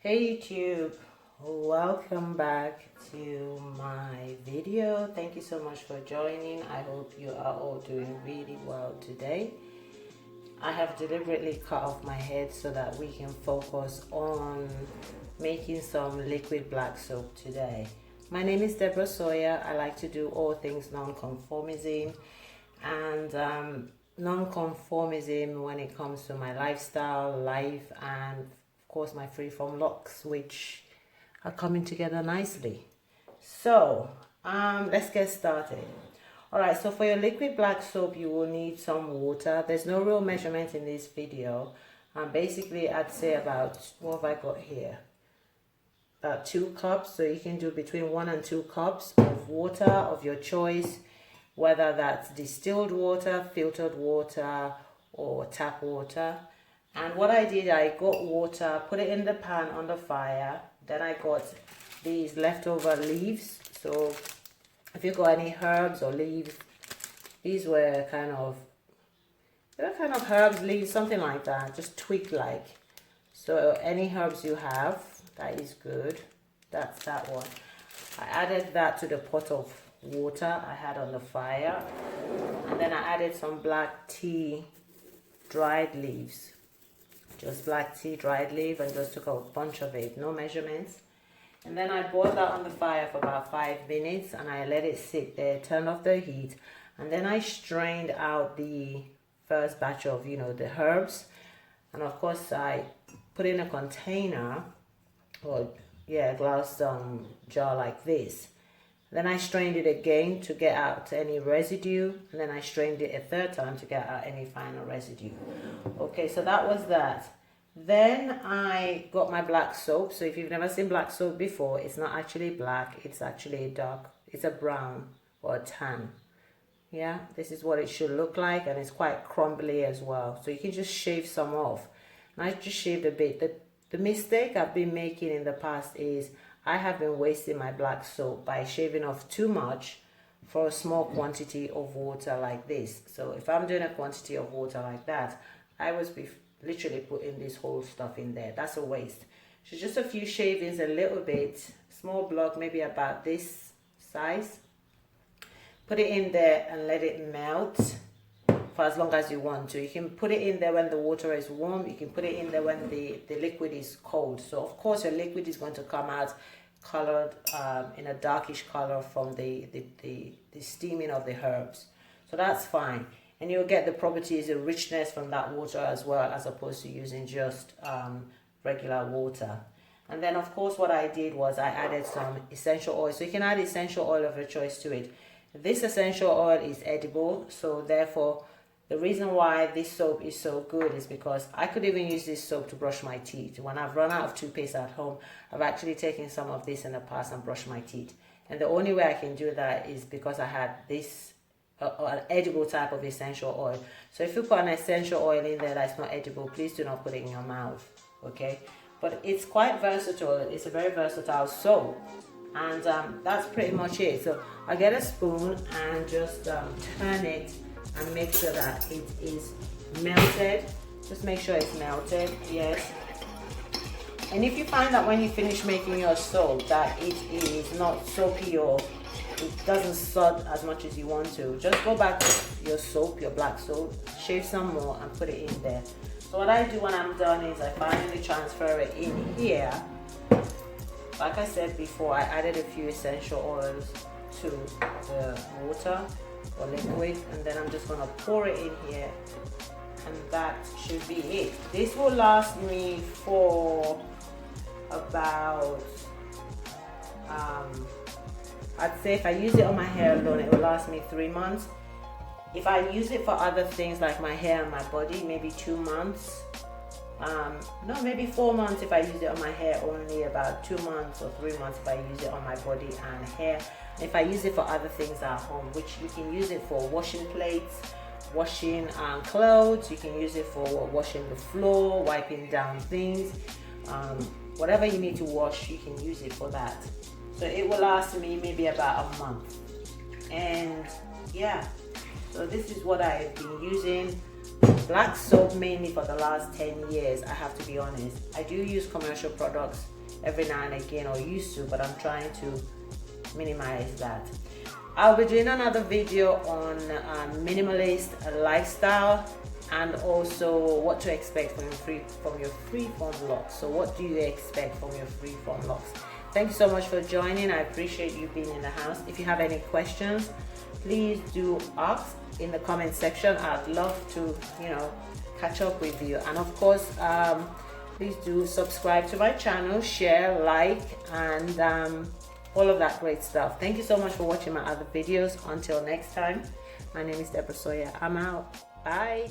Hey YouTube, welcome back to my video. Thank you so much for joining. I hope you are all doing really well today. I have deliberately cut off my head so that we can focus on making some liquid black soap today. My name is Deborah. I like to do all things non-conformism and non-conformism when it comes to my lifestyle, life, and of course my Freeform Locs, which are coming together nicely. So let's get started. Alright, so for your liquid black soap you will need some water. There's no real measurement in this video. Basically I'd say about, what have I got here? About 2 cups. So you can do between 1 and 2 cups of water of your choice, whether that's distilled water, filtered water, or tap water. And what I did, I got water, put it in the pan on the fire. Then I got these leftover leaves. So if you've got any herbs or leaves, these were kind of herbs, leaves, something like that, just twig like. So any herbs you have, that is good. That's that one. I added that to the pot of water I had on the fire, and then I added some black tea dried leaves, just black tea dried leaf, and just took a bunch of it, no measurements. And then I boiled that on the fire for about 5 minutes, and I let it sit there, turned off the heat, and then I strained out the first batch of the herbs, and of course I put in a container, or a glass jar like this. Then I strained it again to get out any residue, and then I strained it a third time to get out any final residue. Okay, so that was that. Then I got my black soap. So if you've never seen black soap before, it's not actually black, it's actually dark, it's a brown or a tan. Yeah, this is what it should look like, and it's quite crumbly as well. So you can just shave some off. And I just shaved a bit. The mistake I've been making in the past is I have been wasting my black soap by shaving off too much for a small quantity of water like this. So if I'm doing a quantity of water like that, I was literally putting this whole stuff in there. That's a waste. So just a few shavings, a little bit, small block, maybe about this size. Put it in there and let it melt for as long as you want to. You can put it in there when the water is warm. You can put it in there when the liquid is cold. So of course your liquid is going to come out colored in a darkish color from the steaming of the herbs. So that's fine. And you'll get the properties, the richness from that water as well, as opposed to using just regular water. And then of course what I did was I added some essential oil. So you can add essential oil of your choice to it. This essential oil is edible, so therefore the reason why this soap is so good is because I could even use this soap to brush my teeth. When I've run out of toothpaste at home, I've actually taken some of this in the past and brushed my teeth. And the only way I can do that is because I had this an edible type of essential oil. So if you put an essential oil in there that's not edible, please do not put it in your mouth, okay? But it's quite versatile. It's a very versatile soap. And that's pretty much it. So I get a spoon and just turn it and make sure that it is melted. Just make sure it's melted, yes. And if you find that when you finish making your soap that it is not soapy or it doesn't sud as much as you want to, just go back to your soap, your black soap, shave some more and put it in there. So what I do when I'm done is I finally transfer it in here. Like I said before, I added a few essential oils to the water or liquid, and then I'm just going to pour it in here, and that should be it. This will last me for about I'd say if I use it on my hair alone, it will last me 3 months. If I use it for other things like my hair and my body, maybe 2 months. No, maybe 4 months if I use it on my hair only, about 2 months or 3 months if I use it on my body and hair. And if I use it for other things at home, which you can use it for washing plates, washing clothes, you can use it for washing the floor, wiping down things, whatever you need to wash, you can use it for that. So it will last me maybe about a month. And yeah, so this is what I've been using. black soap mainly for the last 10 years, I have to be honest. I do use commercial products every now and again, or used to, but I'm trying to minimize that. I'll be doing another video on minimalist lifestyle, and also what to expect from your freeform locks. So what do you expect from your freeform locks? Thank you so much for joining. I appreciate you being in the house. If you have any questions, please do ask in the comment section. I'd love to, catch up with you. And of course, please do subscribe to my channel, share, like, and all of that great stuff. Thank you so much for watching my other videos. Until next time, my name is Deborah. I'm out. Bye.